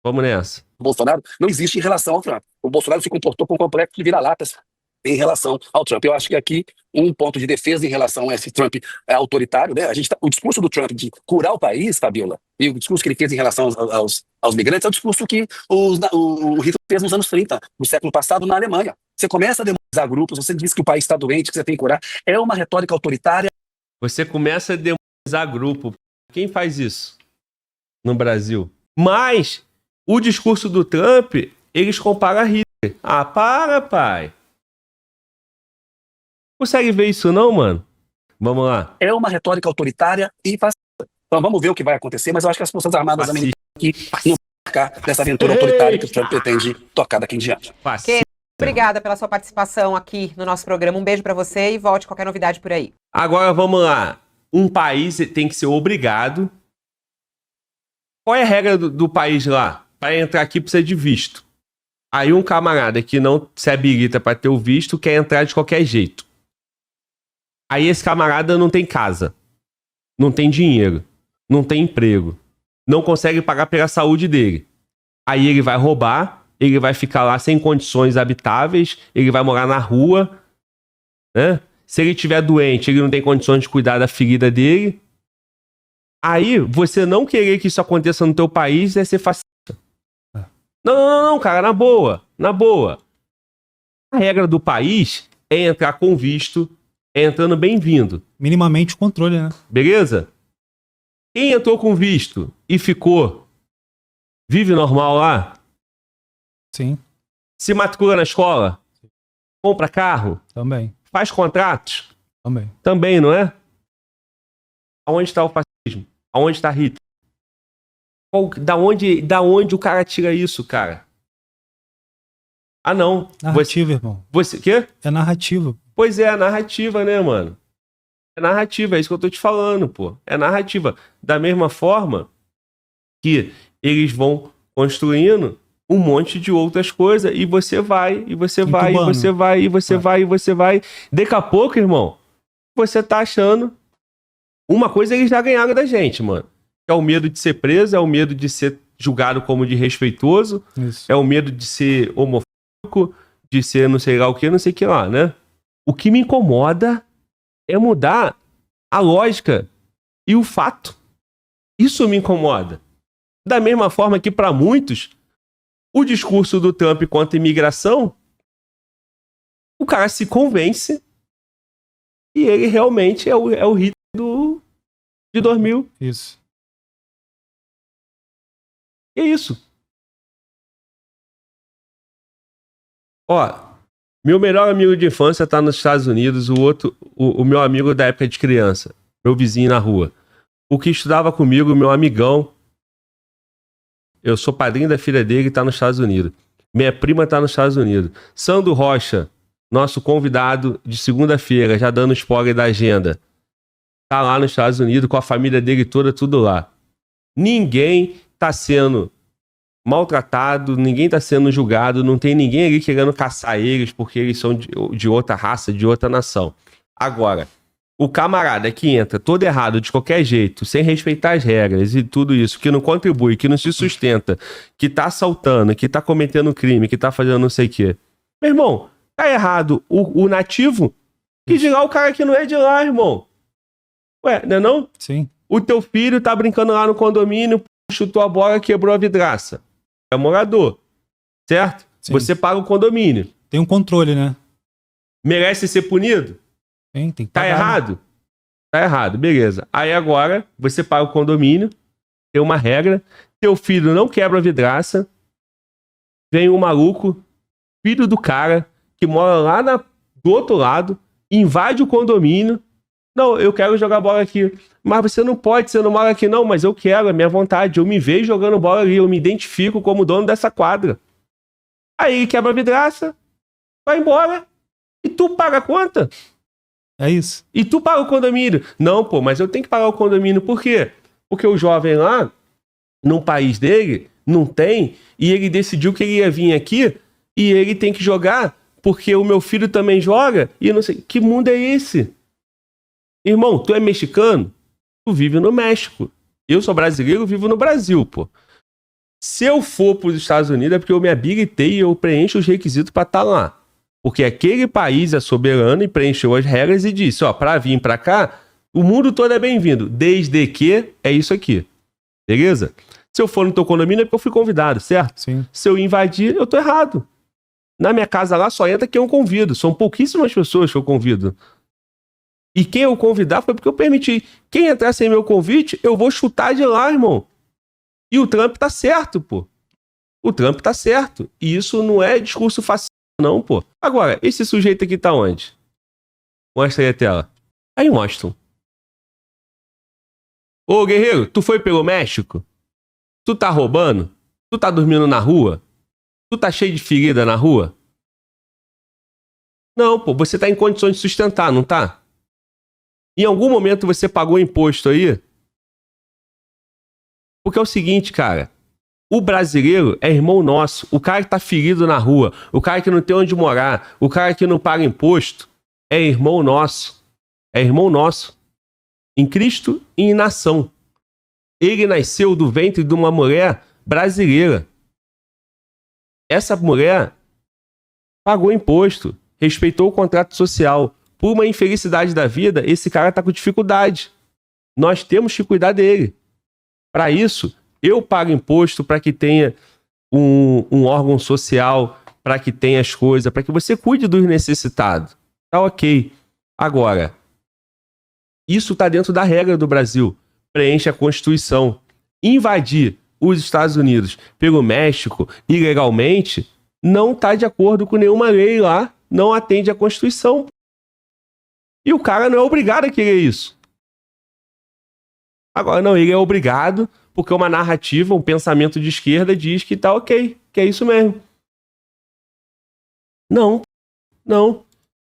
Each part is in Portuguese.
Vamos nessa. O Bolsonaro não existe em relação ao Trump. O Bolsonaro se comportou com um complexo de vira-latas em relação ao Trump. Eu acho que aqui um ponto de defesa em relação a esse Trump autoritário, né? O discurso do Trump de curar o país, Fabiola, e o discurso que ele fez em relação aos migrantes é o discurso que o Hitler fez nos anos 30, do século passado, na Alemanha. Você começa a demonizar grupos, você diz que o país está doente, que você tem que curar. É uma retórica autoritária. Você começa a demonizar grupo. Quem faz isso no Brasil? Mas o discurso do Trump, eles comparam a Hitler. Ah, para, pai. Consegue ver isso não, mano? Vamos lá. É uma retórica autoritária e fascista. Então vamos ver o que vai acontecer, mas eu acho que as Forças Armadas americanas aqui não vão ficar dessa aventura autoritária que o Trump pretende tocar daqui em diante. Obrigada pela sua participação aqui no nosso programa. Um beijo pra você e volte qualquer novidade por aí. Agora vamos lá. Um país tem que ser obrigado. Qual é a regra do país lá? Para entrar aqui precisa de visto. Aí um camarada que não se habilita para ter o visto quer entrar de qualquer jeito. Aí esse camarada não tem casa, não tem dinheiro, não tem emprego, não consegue pagar pela saúde dele. Aí ele vai roubar, ele vai ficar lá sem condições habitáveis, ele vai morar na rua, né? Se ele estiver doente, ele não tem condições de cuidar da ferida dele. Aí, você não querer que isso aconteça no teu país é ser fascista. Não, cara, na boa, na boa. A regra do país é entrar com visto, é entrando bem-vindo. Minimamente o controle, né? Beleza? Quem entrou com visto e ficou, vive normal lá? Sim. Se matricula na escola? Compra carro? Também. Faz contratos? Também. Também, não é? Aonde está o fascismo? Aonde está Hitler? Da onde o cara tira isso, cara? Ah, não. Narrativa, irmão. Você quê? É narrativa. Pois é, narrativa, né, mano? É narrativa, é isso que eu tô te falando, pô. É narrativa. Da mesma forma que eles vão construindo um monte de outras coisas e você vai, e você vai, e você vai, e você vai, e você vai. Daqui a pouco, irmão, você tá achando uma coisa eles já ganharam da gente, mano. É o medo de ser preso, é o medo de ser julgado como desrespeitoso, é o medo de ser homofóbico, de ser não sei lá o que, não sei o que lá, né? O que me incomoda é mudar a lógica e o fato. Isso me incomoda. Da mesma forma que, para muitos, o discurso do Trump contra a imigração, o cara se convence e ele realmente é o Hitler de 2000. Isso. E é isso. Ó, meu melhor amigo de infância tá nos Estados Unidos, o meu amigo da época de criança, meu vizinho na rua. O que estudava comigo, meu amigão, eu sou padrinho da filha dele, tá nos Estados Unidos. Minha prima tá nos Estados Unidos. Sandro Rocha, nosso convidado de segunda-feira, já dando spoiler da agenda, tá lá nos Estados Unidos com a família dele toda, tudo lá. Ninguém tá sendo maltratado, ninguém tá sendo julgado, não tem ninguém ali querendo caçar eles porque eles são de outra raça, de outra nação. Agora, o camarada que entra todo errado, de qualquer jeito, sem respeitar as regras e tudo isso, que não contribui, que não se sustenta, que tá assaltando, que tá cometendo crime, que tá fazendo não sei o quê. Meu irmão, tá errado o nativo, que dirá o cara que não é de lá, irmão. Ué, não é não? Sim. O teu filho tá brincando lá no condomínio, chutou a bola, quebrou a vidraça. É morador, certo? Sim. Você paga o condomínio. Tem um controle, né? Merece ser punido? Tem que pagar. Tá errado? Tá errado, beleza. Aí agora, você paga o condomínio, tem uma regra, teu filho não quebra a vidraça, vem um maluco, filho do cara, que mora lá do outro lado, invade o condomínio. Não, eu quero jogar bola aqui. Mas você não pode, você não mora aqui. Não, mas eu quero, é minha vontade. Eu me vejo jogando bola ali, eu me identifico como dono dessa quadra. Aí quebra a vidraça, vai embora. E tu paga a conta? É isso. E tu paga o condomínio? Não, pô, mas eu tenho que pagar o condomínio. Por quê? Porque o jovem lá, num país dele, não tem, e ele decidiu que ele ia vir aqui, e ele tem que jogar, porque o meu filho também joga, e eu não sei. Que mundo é esse? Irmão, tu é mexicano? Tu vive no México. Eu sou brasileiro, vivo no Brasil, pô. Se eu for para os Estados Unidos é porque eu me habilitei e eu preencho os requisitos para estar lá. Porque aquele país é soberano e preencheu as regras e disse, ó, para vir para cá, o mundo todo é bem-vindo, desde que é isso aqui. Beleza? Se eu for no teu condomínio é porque eu fui convidado, certo? Sim. Se eu invadir, eu tô errado. Na minha casa lá só entra quem eu convido. São pouquíssimas pessoas que eu convido. E quem eu convidar foi porque eu permiti. Quem entrar sem meu convite, eu vou chutar de lá, irmão. E o Trump tá certo, pô. O Trump tá certo. E isso não é discurso fascista, não, pô. Agora, esse sujeito aqui tá onde? Mostra aí a tela. Aí mostram. Ô, guerreiro, tu foi pelo México? Tu tá roubando? Tu tá dormindo na rua? Tu tá cheio de ferida na rua? Não, pô, você tá em condições de sustentar, não tá? Em algum momento você pagou imposto aí? Porque é o seguinte, cara. O brasileiro é irmão nosso. O cara que tá ferido na rua, o cara que não tem onde morar, o cara que não paga imposto, é irmão nosso. É irmão nosso. Em Cristo e em nação. Ele nasceu do ventre de uma mulher brasileira. Essa mulher pagou imposto, respeitou o contrato social. Por uma infelicidade da vida, esse cara tá com dificuldade. Nós temos que cuidar dele. Para isso, eu pago imposto para que tenha um órgão social, para que tenha as coisas, para que você cuide dos necessitados. Tá ok. Agora, isso tá dentro da regra do Brasil. Preenche a Constituição. Invadir os Estados Unidos pelo México ilegalmente não tá de acordo com nenhuma lei lá, não atende à Constituição. E o cara não é obrigado a querer isso. Agora, não, ele é obrigado porque uma narrativa, um pensamento de esquerda diz que tá ok, que é isso mesmo. Não, não.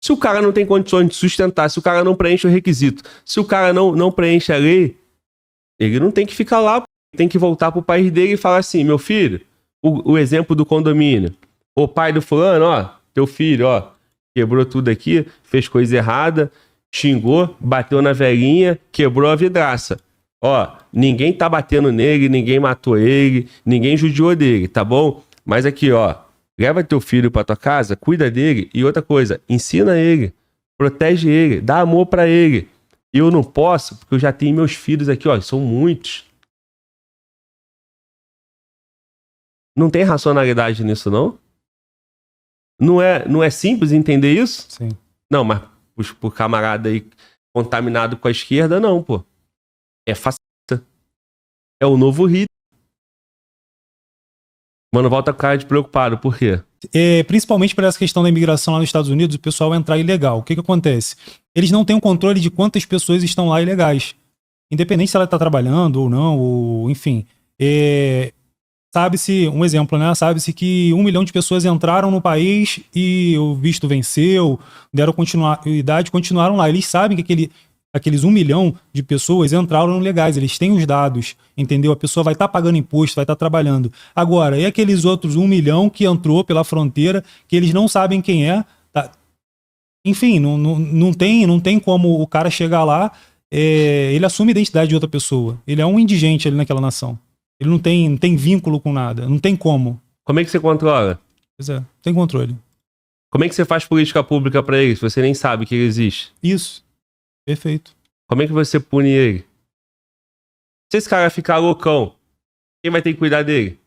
Se o cara não tem condições de sustentar, se o cara não preenche o requisito, se o cara não preenche a lei, ele não tem que ficar lá, tem que voltar pro país dele e falar assim, meu filho, o exemplo do condomínio, o pai do fulano, ó, teu filho, ó, quebrou tudo aqui, fez coisa errada, xingou, bateu na velhinha, quebrou a vidraça. Ó, ninguém tá batendo nele, ninguém matou ele, ninguém judiou dele, tá bom? Mas aqui, ó, leva teu filho pra tua casa, cuida dele e outra coisa, ensina ele, protege ele, dá amor pra ele. Eu não posso, porque eu já tenho meus filhos aqui, ó, são muitos. Não tem racionalidade nisso, não? Não é simples entender isso? Sim. Não, mas por camarada aí contaminado com a esquerda, não, pô. É fascista. É o novo Hitler. Mano, volta com cara de preocupado. Por quê? Principalmente para essa questão da imigração lá nos Estados Unidos, o pessoal entrar ilegal. O que acontece? Eles não têm um controle de quantas pessoas estão lá ilegais. Independente se ela está trabalhando ou não, ou enfim. Sabe-se, um exemplo, né? Sabe-se que 1 milhão de pessoas entraram no país e o visto venceu, deram continuidade, continuaram lá. Eles sabem que aqueles 1 milhão de pessoas entraram legais, eles têm os dados, entendeu? A pessoa vai estar pagando imposto, vai estar trabalhando. Agora, e aqueles outros 1 milhão que entrou pela fronteira, que eles não sabem quem é, tá? Enfim, não tem como o cara chegar lá, ele assume a identidade de outra pessoa. Ele é um indigente ali naquela nação. Ele não tem vínculo com nada, não tem como. Como é que você controla? Pois é, tem controle. Como é que você faz política pública pra ele, se você nem sabe que ele existe? Isso. Perfeito. Como é que você pune ele? Se esse cara ficar loucão, quem vai ter que cuidar dele?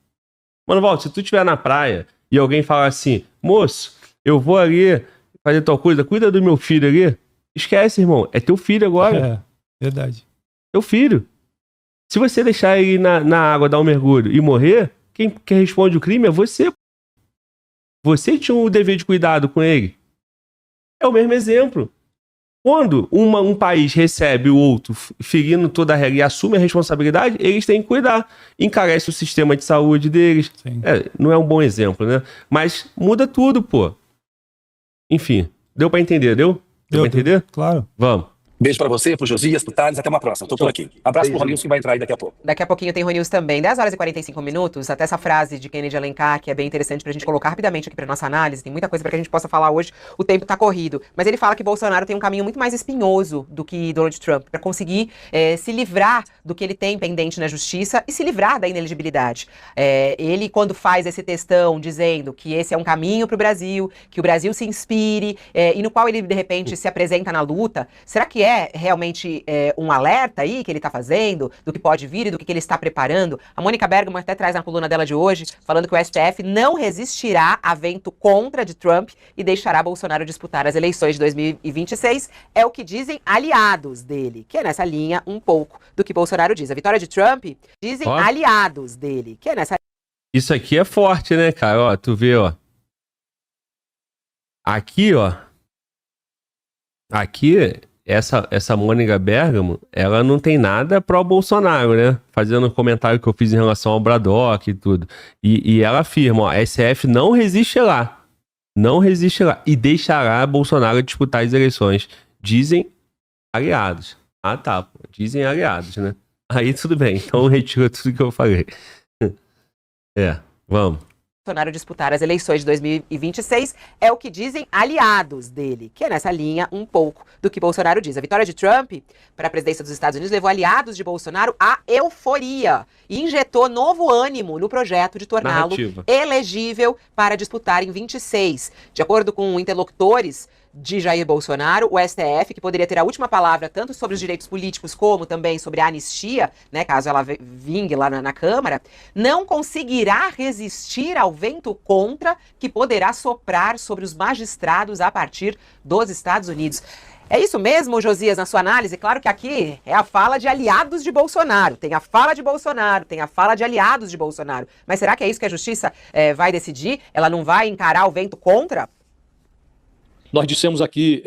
Mano, Walter, se tu estiver na praia e alguém falar assim, moço, eu vou ali fazer tal coisa, cuida do meu filho ali, esquece, irmão, é teu filho agora. É, verdade. Teu filho. Se você deixar ele na água, dar um mergulho e morrer, quem responde o crime é você. Você tinha o dever de cuidado com ele. É o mesmo exemplo. Quando um país recebe o outro ferindo toda a regra e assume a responsabilidade, eles têm que cuidar. Encarece o sistema de saúde deles. Não é um bom exemplo, né? Mas muda tudo, pô. Enfim, deu pra entender, deu? Deu pra entender? Claro. Vamos. Beijo pra você, pro Josias, pro Thales, até uma próxima. Tô por aqui. Abraço pro Ronilson que vai entrar aí daqui a pouco. Daqui a pouquinho tem Rony também. 10 horas e 45 minutos. Até essa frase de Kennedy Alencar, que é bem interessante pra gente colocar rapidamente aqui pra nossa análise. Tem muita coisa pra que a gente possa falar hoje. O tempo tá corrido. Mas ele fala que Bolsonaro tem um caminho muito mais espinhoso do que Donald Trump pra conseguir se livrar do que ele tem pendente na justiça e se livrar da inelegibilidade. Ele, quando faz esse textão dizendo que esse é um caminho pro Brasil, que o Brasil se inspire, e no qual ele, de repente, se apresenta na luta, será que é realmente um alerta aí que ele está fazendo do que pode vir e do que ele está preparando? A Mônica Bergamo até traz na coluna dela de hoje, falando que o STF não resistirá a vento contra de Trump e deixará Bolsonaro disputar as eleições de 2026. É o que dizem aliados dele, que é nessa linha um pouco do que Bolsonaro diz. A vitória de Trump, dizem aliados dele, que é nessa... Isso aqui é forte, né, cara? Ó, tu vê, ó. Aqui, ó. Aqui... Essa Mônica Bergamo, ela não tem nada pró-Bolsonaro, né? Fazendo o comentário que eu fiz em relação ao Braddock e tudo. E ela afirma, ó, a SF não resiste lá. Não resiste lá. E deixará Bolsonaro disputar as eleições. Dizem aliados. Ah, tá. Pô. Dizem aliados, né? Aí tudo bem. Então retira tudo que eu falei. Vamos. Bolsonaro disputar as eleições de 2026 é o que dizem aliados dele, que é nessa linha um pouco do que Bolsonaro diz. A vitória de Trump para a presidência dos Estados Unidos levou aliados de Bolsonaro à euforia e injetou novo ânimo no projeto de torná-lo elegível para disputar em 26. De acordo com interlocutores de Jair Bolsonaro, o STF, que poderia ter a última palavra tanto sobre os direitos políticos como também sobre a anistia, né, caso ela vingue lá na Câmara, não conseguirá resistir ao vento contra que poderá soprar sobre os magistrados a partir dos Estados Unidos. É isso mesmo, Josias, na sua análise? Claro que aqui é a fala de aliados de Bolsonaro. Tem a fala de Bolsonaro, tem a fala de aliados de Bolsonaro. Mas será que é isso que a justiça vai decidir? Ela não vai encarar o vento contra? Nós dissemos aqui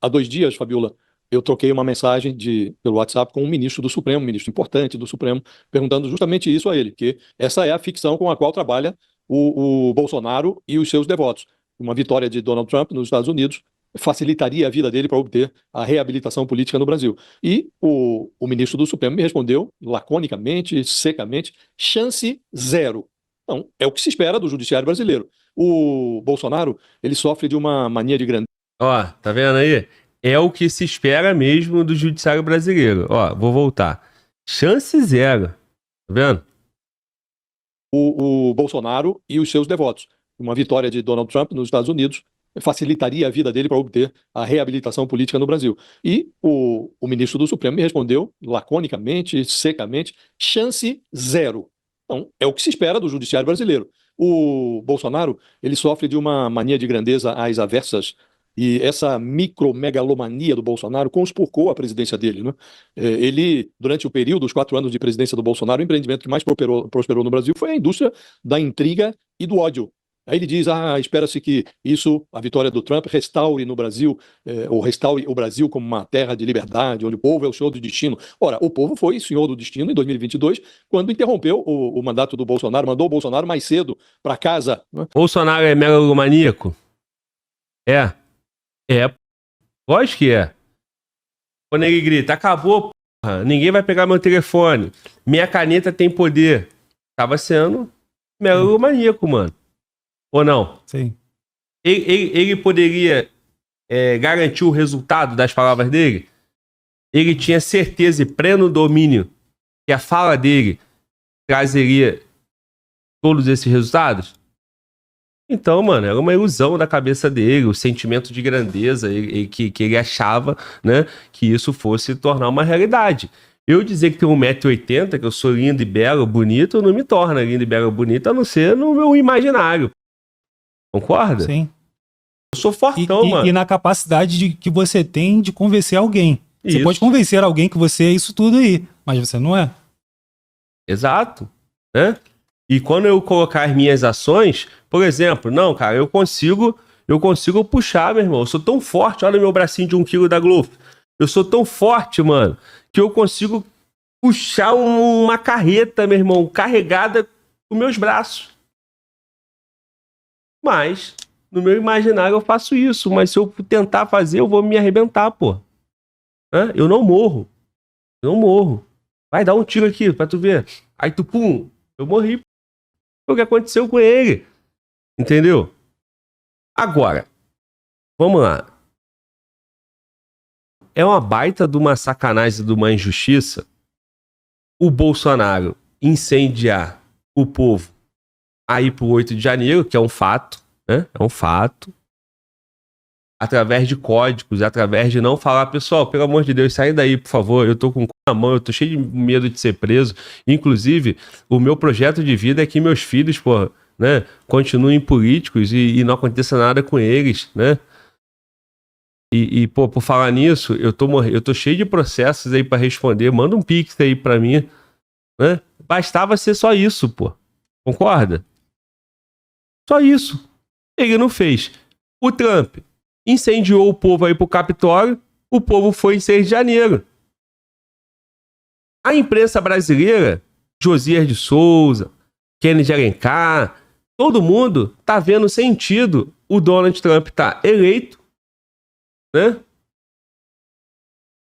há 2 dias, Fabiola, eu troquei uma mensagem pelo WhatsApp com um ministro do Supremo, um ministro importante do Supremo, perguntando justamente isso a ele, que essa é a ficção com a qual trabalha o Bolsonaro e os seus devotos. Uma vitória de Donald Trump nos Estados Unidos facilitaria a vida dele para obter a reabilitação política no Brasil. E o ministro do Supremo me respondeu laconicamente, secamente, chance zero. Então, é o que se espera do judiciário brasileiro. O Bolsonaro, ele sofre de uma mania de grandeza. Ó, tá vendo aí? É o que se espera mesmo do judiciário brasileiro. Ó, vou voltar. Chance zero. Tá vendo? O Bolsonaro e os seus devotos. Uma vitória de Donald Trump nos Estados Unidos facilitaria a vida dele para obter a reabilitação política no Brasil. E o ministro do Supremo me respondeu laconicamente, secamente, chance zero. Então, é o que se espera do judiciário brasileiro. O Bolsonaro, ele sofre de uma mania de grandeza às avessas, e essa micromegalomania do Bolsonaro conspurcou a presidência dele, né? Ele, durante o período, os 4 anos de presidência do Bolsonaro, o empreendimento que mais prosperou no Brasil foi a indústria da intriga e do ódio. Aí ele diz, espera-se que isso, a vitória do Trump, restaure no Brasil, ou restaure o Brasil como uma terra de liberdade, onde o povo é o senhor do destino. Ora, o povo foi senhor do destino em 2022, quando interrompeu o mandato do Bolsonaro, mandou o Bolsonaro mais cedo para casa. Né? Bolsonaro é megalomaníaco? É. Lógico que é. Quando ele grita, acabou, porra, ninguém vai pegar meu telefone, minha caneta tem poder. Tava sendo megalomaníaco, mano. Ou não? Sim. Ele poderia garantir o resultado das palavras dele? Ele tinha certeza e pleno domínio que a fala dele trazeria todos esses resultados? Então, mano, era uma ilusão da cabeça dele, o sentimento de grandeza que ele achava, né, que isso fosse tornar uma realidade. Eu dizer que tenho 1,80 m, que eu sou lindo e belo, bonito, não me torna lindo e belo, bonito, a não ser no meu imaginário. Concorda? Sim. Eu sou fortão, mano. E na capacidade que você tem de convencer alguém. Você Isso. pode convencer alguém que você é isso tudo aí, mas você não é. Exato. Né? E quando eu colocar as minhas ações, por exemplo, não, cara, eu consigo puxar, meu irmão. Eu sou tão forte, olha o meu bracinho de 1 kg da Globo. Eu sou tão forte, mano, que eu consigo puxar uma carreta, meu irmão, carregada com meus braços. Mas, no meu imaginário, eu faço isso. Mas se eu tentar fazer, eu vou me arrebentar, pô. Né? Eu não morro. Eu não morro. Vai dar um tiro aqui pra tu ver. Aí tu, pum, eu morri. Foi o que aconteceu com ele. Entendeu? Agora, vamos lá. É uma baita de uma sacanagem, de uma injustiça o Bolsonaro incendiar o povo aí pro 8 de janeiro, que é um fato, né? É um fato. Através de códigos, através de não falar, pessoal, pelo amor de Deus, sai daí, por favor, eu tô com o cu na mão, eu tô cheio de medo de ser preso. Inclusive, o meu projeto de vida é que meus filhos, pô, né, continuem políticos e não aconteça nada com eles, né? E pô, por falar nisso, eu tô cheio de processos aí pra responder, manda um pix aí pra mim, né? Bastava ser só isso, pô. Concorda? Só isso. Ele não fez. O Trump incendiou o povo aí pro Capitólio, o povo foi em 6 de janeiro. A imprensa brasileira, Josias de Souza, Kennedy Alencar, todo mundo tá vendo sentido o Donald Trump tá eleito, né?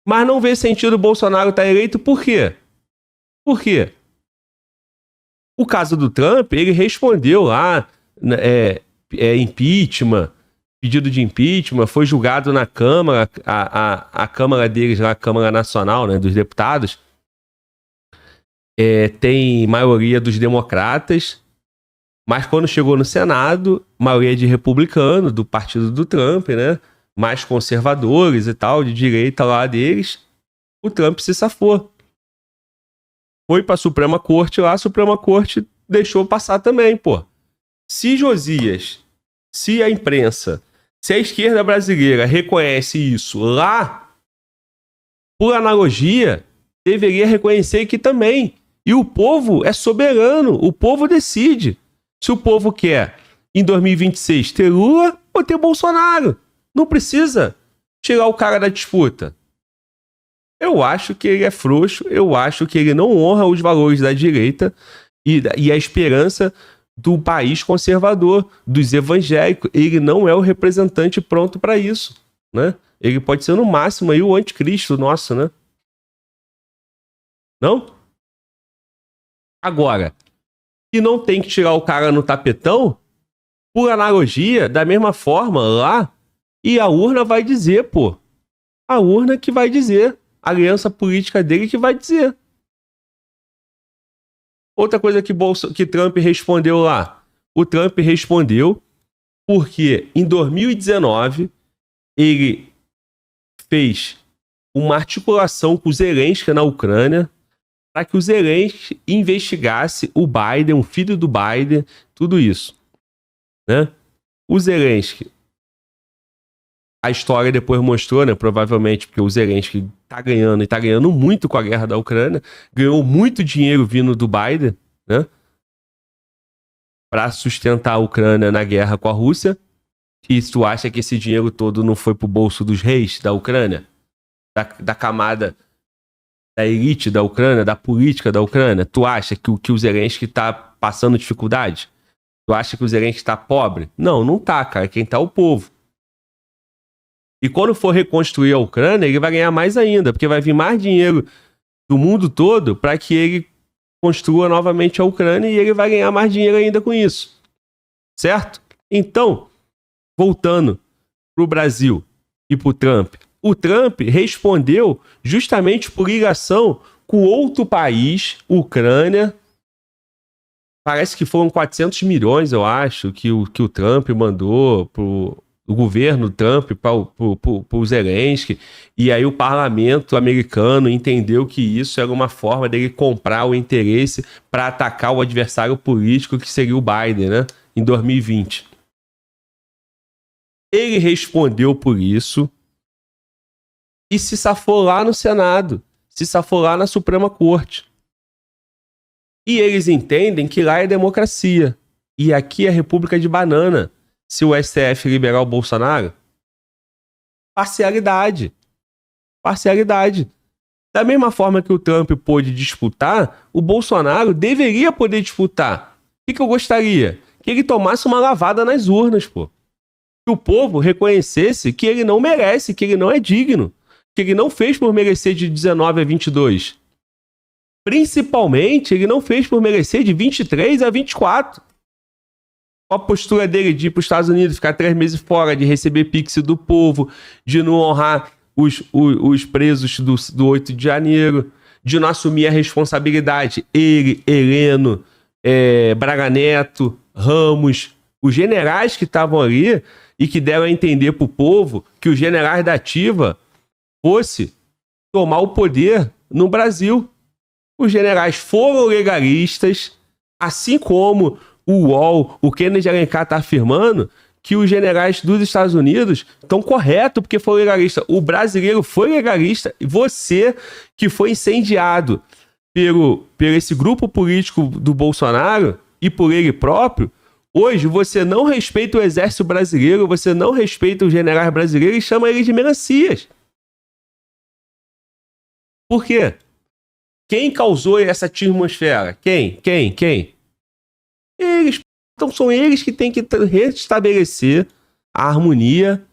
Mas não vê sentido o Bolsonaro tá eleito, por quê? Por quê? O caso do Trump, ele respondeu lá, impeachment, pedido de impeachment, foi julgado na Câmara, a Câmara deles lá, a Câmara Nacional, né, dos deputados, tem maioria dos democratas, mas quando chegou no Senado, maioria de republicano, do partido do Trump, né, mais conservadores e tal, de direita lá deles, o Trump se safou. Foi pra Suprema Corte lá, a Suprema Corte deixou passar também, pô. Se Josias, se a imprensa, se a esquerda brasileira reconhece isso lá, por analogia, deveria reconhecer aqui também. E o povo é soberano, o povo decide se o povo quer, em 2026, ter Lula ou ter Bolsonaro. Não precisa tirar o cara da disputa. Eu acho que ele é frouxo, eu acho que ele não honra os valores da direita e a esperança do país conservador, dos evangélicos. Ele não é o representante pronto para isso, né? Ele pode ser no máximo aí o anticristo nosso, né? Não? Agora, que não tem que tirar o cara no tapetão, por analogia, da mesma forma lá, e a urna vai dizer, pô. A urna que vai dizer. A aliança política dele que vai dizer. Outra coisa que Trump respondeu lá. O Trump respondeu porque em 2019 ele fez uma articulação com o Zelensky na Ucrânia para que o Zelensky investigasse o Biden, o filho do Biden, tudo isso, né? O Zelensky, a história depois mostrou, né, provavelmente porque o Zelensky tá ganhando e tá ganhando muito com a guerra da Ucrânia, ganhou muito dinheiro vindo do Biden, né, para sustentar a Ucrânia na guerra com a Rússia. E tu acha que esse dinheiro todo não foi pro bolso dos reis da Ucrânia? Da camada, da elite da Ucrânia, da política da Ucrânia? Tu acha que o Zelensky tá passando dificuldade? Tu acha que o Zelensky tá pobre? Não, não tá, cara. Quem tá é o povo. E quando for reconstruir a Ucrânia, ele vai ganhar mais ainda, porque vai vir mais dinheiro do mundo todo para que ele construa novamente a Ucrânia e ele vai ganhar mais dinheiro ainda com isso. Certo? Então, voltando pro Brasil e pro Trump. O Trump respondeu justamente por ligação com outro país, Ucrânia. Parece que foram 400 milhões, eu acho, que o Trump mandou pro o governo Trump para o Zelensky, e aí o parlamento americano entendeu que isso era uma forma dele comprar o interesse para atacar o adversário político que seria o Biden, né, em 2020. Ele respondeu por isso e se safou lá no Senado, se safou lá na Suprema Corte. E eles entendem que lá é democracia, e aqui é República de Banana. Se o STF liberar o Bolsonaro, parcialidade. Parcialidade. Da mesma forma que o Trump pôde disputar, o Bolsonaro deveria poder disputar. O que eu gostaria? Que ele tomasse uma lavada nas urnas, pô. Que o povo reconhecesse que ele não merece, que ele não é digno. que ele não fez por merecer de 19 a 22. Principalmente, ele não fez por merecer de 23 a 24. A postura dele de ir para os Estados Unidos, ficar 3 meses fora, de receber Pix do povo, de não honrar os presos do 8 de janeiro, de não assumir a responsabilidade. Ele, Heleno, Braga Neto, Ramos, os generais que estavam ali e que deram a entender para o povo que os generais da ativa fosse tomar o poder no Brasil. Os generais foram legalistas, assim como o UOL, o Kennedy Alencar está afirmando que os generais dos Estados Unidos estão corretos porque foram legalistas. O brasileiro foi legalista e você que foi incendiado por esse grupo político do Bolsonaro e por ele próprio, hoje você não respeita o exército brasileiro, você não respeita os generais brasileiros e chama eles de melancias. Por quê? Quem causou essa atmosfera? Quem? Eles. Então são eles que têm que restabelecer a harmonia,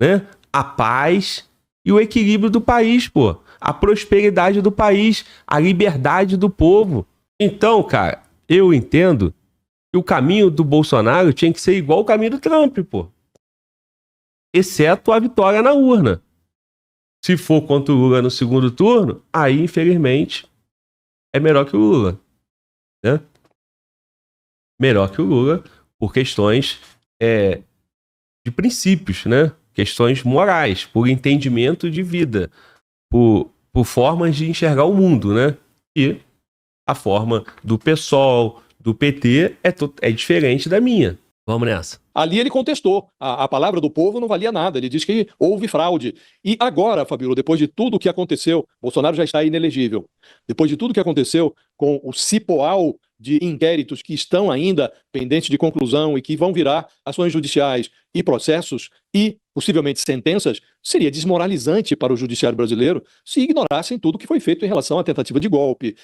né? A paz e o equilíbrio do país, pô. A prosperidade do país, a liberdade do povo. Então, cara, eu entendo que o caminho do Bolsonaro tinha que ser igual ao caminho do Trump, pô. Exceto a vitória na urna. Se for contra o Lula no segundo turno, aí, infelizmente, é melhor que o Lula, né? Melhor que o Lula por questões de princípios, né? Questões morais, por entendimento de vida, por formas de enxergar o mundo, né? E a forma do PSOL, do PT é diferente da minha. Vamos nessa. Ali ele contestou. A palavra do povo não valia nada. Ele diz que houve fraude. E agora, Fabíola, depois de tudo o que aconteceu, Bolsonaro já está inelegível. Depois de tudo que aconteceu com o cipoal de inquéritos que estão ainda pendentes de conclusão e que vão virar ações judiciais e processos e, possivelmente, sentenças, seria desmoralizante para o judiciário brasileiro se ignorassem tudo que foi feito em relação à tentativa de golpe.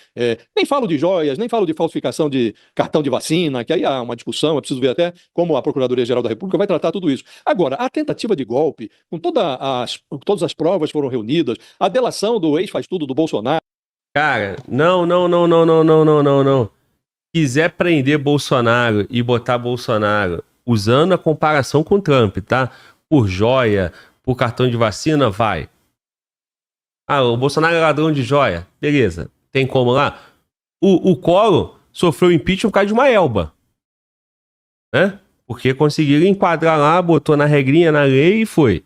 Nem falo de joias, nem falo de falsificação de cartão de vacina, que aí há uma discussão, é preciso ver até como a Procuradoria-Geral da República vai tratar tudo isso. Agora, a tentativa de golpe, com todas as provas foram reunidas, a delação do ex-faz-tudo do Bolsonaro... Cara, não. Quiser prender Bolsonaro e botar Bolsonaro usando a comparação com Trump, tá? Por joia, por cartão de vacina, vai. Ah, o Bolsonaro é ladrão de joia. Beleza. Tem como lá? O Collor sofreu impeachment por causa de uma elba. Né? Porque conseguiram enquadrar lá, botou na regrinha, na lei e foi.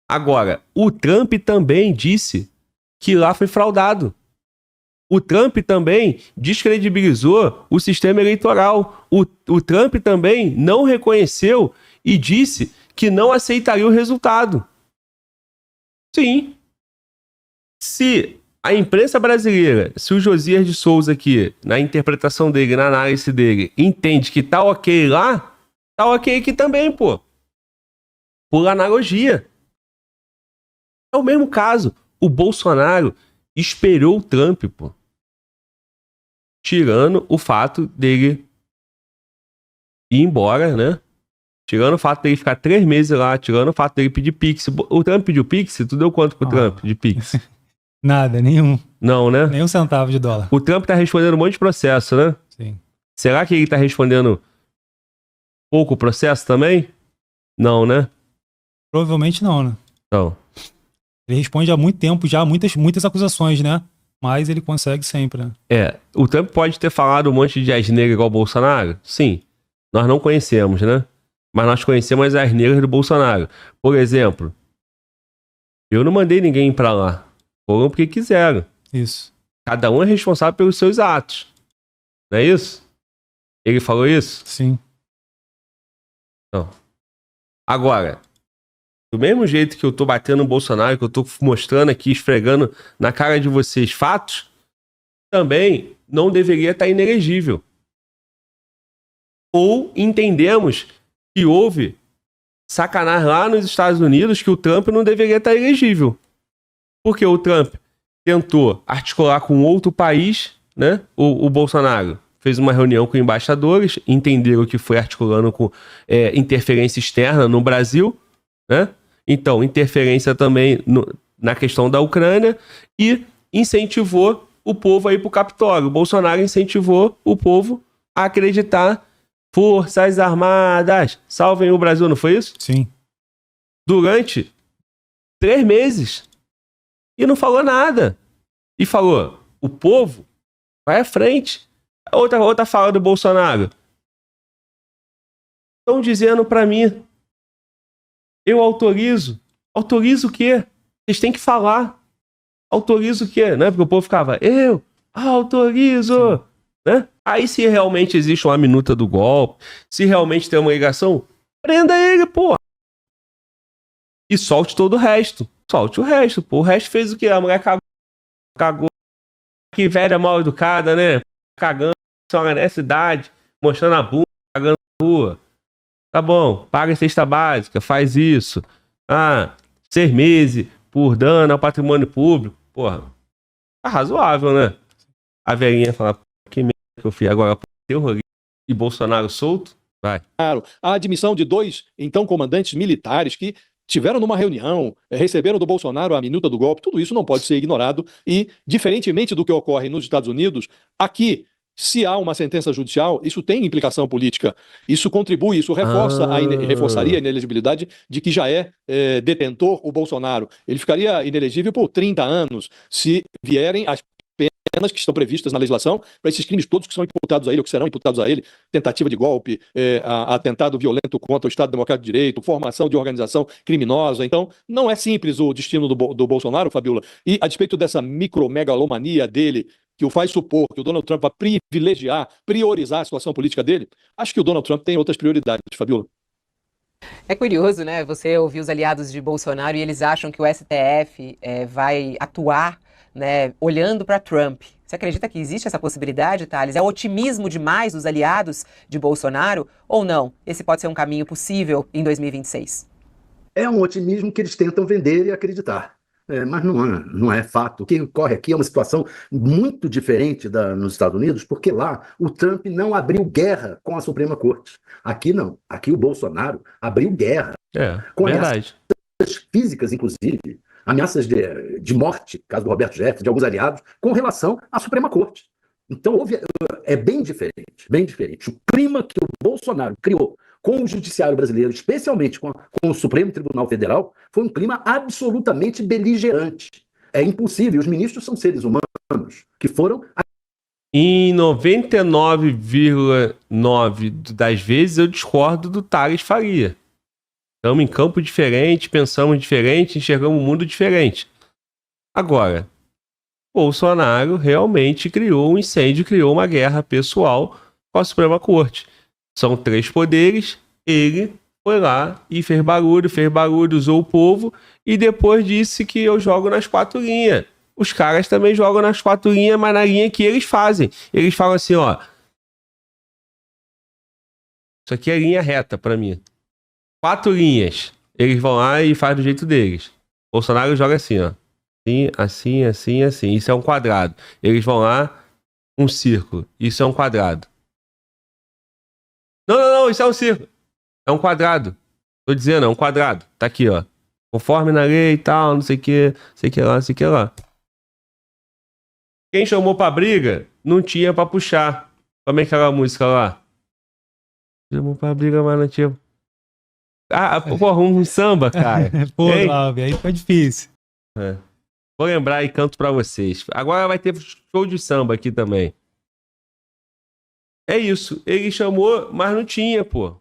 Agora, o Trump também disse que lá foi fraudado. O Trump também descredibilizou o sistema eleitoral. O Trump também não reconheceu e disse que não aceitaria o resultado. Sim. Se a imprensa brasileira, se o Josias de Souza aqui, na interpretação dele, na análise dele, entende que tá ok lá, tá ok aqui também, pô. Por analogia. É o mesmo caso. O Bolsonaro esperou o Trump, pô. Tirando o fato dele ir embora, né? Tirando o fato dele ficar 3 meses lá, tirando o fato dele pedir Pix. O Trump pediu Pix? Tu deu quanto pro Trump de Pix? Nada, nenhum. Não, né? Nem um centavo de dólar. O Trump tá respondendo um monte de processo, né? Sim. Será que ele tá respondendo pouco processo também? Não, né? Provavelmente não, né? Não. Ele responde há muito tempo já, muitas acusações, né? Mas ele consegue sempre, né? O Trump pode ter falado um monte de asneira igual o Bolsonaro? Sim. Nós não conhecemos, né? Mas nós conhecemos as asneiras do Bolsonaro. Por exemplo, eu não mandei ninguém pra lá. Foram porque quiseram. Isso. Cada um é responsável pelos seus atos. Não é isso? Ele falou isso? Sim. Não. Agora, do mesmo jeito que eu tô batendo no Bolsonaro, que eu tô mostrando aqui, esfregando na cara de vocês fatos, também não deveria estar inelegível. Ou entendemos que houve sacanagem lá nos Estados Unidos que o Trump não deveria estar elegível. Porque o Trump tentou articular com outro país, né? O Bolsonaro fez uma reunião com embaixadores, entenderam que foi articulando com interferência externa no Brasil, né? Então, interferência também na questão da Ucrânia e incentivou o povo a ir pro Capitólio. O Bolsonaro incentivou o povo a acreditar: Forças Armadas, salvem o Brasil, não foi isso? Sim. Durante 3 meses. E não falou nada. E falou: o povo vai à frente. Outra fala do Bolsonaro: estão dizendo pra mim, eu autorizo. Autorizo o quê? Vocês têm que falar. Autorizo o quê? Né? Porque o povo ficava: eu autorizo. Né? Aí, se realmente existe uma minuta do golpe, se realmente tem uma ligação, prenda ele, pô. E solte todo o resto. Solte o resto, pô. O resto fez o quê? A mulher cagou. Que velha mal educada, né? Cagando nessa idade, mostrando a bunda, cagando na rua. Tá bom, paga a cesta básica, faz isso. 6 meses por dano ao patrimônio público. Porra, tá razoável, né? A velhinha fala: que merda que eu fiz agora, terrorista e Bolsonaro solto? Vai. Claro, a admissão de 2, então, comandantes militares que tiveram numa reunião, receberam do Bolsonaro a minuta do golpe, tudo isso não pode ser ignorado e, diferentemente do que ocorre nos Estados Unidos, aqui, se há uma sentença judicial, isso tem implicação política. Isso contribui, isso reforça reforçaria a inelegibilidade de que já é detentor o Bolsonaro. Ele ficaria inelegível por 30 anos se vierem as penas que estão previstas na legislação para esses crimes todos que são imputados a ele, ou que serão imputados a ele: tentativa de golpe, atentado violento contra o Estado Democrático de Direito, formação de organização criminosa. Então, não é simples o destino do Bolsonaro, Fabiola. E a despeito dessa micromegalomania dele, que o faz supor que o Donald Trump vai priorizar a situação política dele, acho que o Donald Trump tem outras prioridades, Fabiola. É curioso, né? Você ouvir os aliados de Bolsonaro e eles acham que o STF vai atuar, né, olhando para Trump. Você acredita que existe essa possibilidade, Thales? É otimismo demais dos aliados de Bolsonaro ou não? Esse pode ser um caminho possível em 2026? É um otimismo que eles tentam vender e acreditar. Mas não é fato. O que ocorre aqui é uma situação muito diferente nos Estados Unidos, porque lá o Trump não abriu guerra com a Suprema Corte. Aqui não. Aqui o Bolsonaro abriu guerra. Com Verdade. ameaças físicas, inclusive. Ameaças de morte, caso do Roberto Jefferson, de alguns aliados, com relação à Suprema Corte. Então, é bem diferente, bem diferente. O clima que o Bolsonaro criou com o judiciário brasileiro, especialmente com o Supremo Tribunal Federal, foi um clima absolutamente beligerante. É impossível. Os ministros são seres humanos que foram... Em 99,9% das vezes eu discordo do Thales Faria. Estamos em campo diferente, pensamos diferente, enxergamos um mundo diferente. Agora, Bolsonaro realmente criou um incêndio, criou uma guerra pessoal com a Suprema Corte. São 3 poderes, ele foi lá e fez barulho, usou o povo e depois disse que eu jogo nas 4 linhas. Os caras também jogam nas 4 linhas, mas na linha que eles fazem. Eles falam assim, ó: isso aqui é linha reta pra mim. 4 linhas. Eles vão lá e fazem do jeito deles. Bolsonaro joga assim, ó. Assim, assim, assim. Isso é um quadrado. Eles vão lá, um círculo. Isso é um quadrado. Não, isso é um círculo. É um quadrado. Tô dizendo, é um quadrado. Tá aqui, ó. Conforme na lei e tal, não sei o que, sei que lá. Quem chamou pra briga, não tinha pra puxar. Como é que é aquela música lá? Chamou pra briga, mas não tinha... porra, um samba, cara. Pô, Glauber, aí foi difícil. Vou lembrar e canto pra vocês. Agora vai ter show de samba aqui também. É isso. Ele chamou, mas não tinha, pô.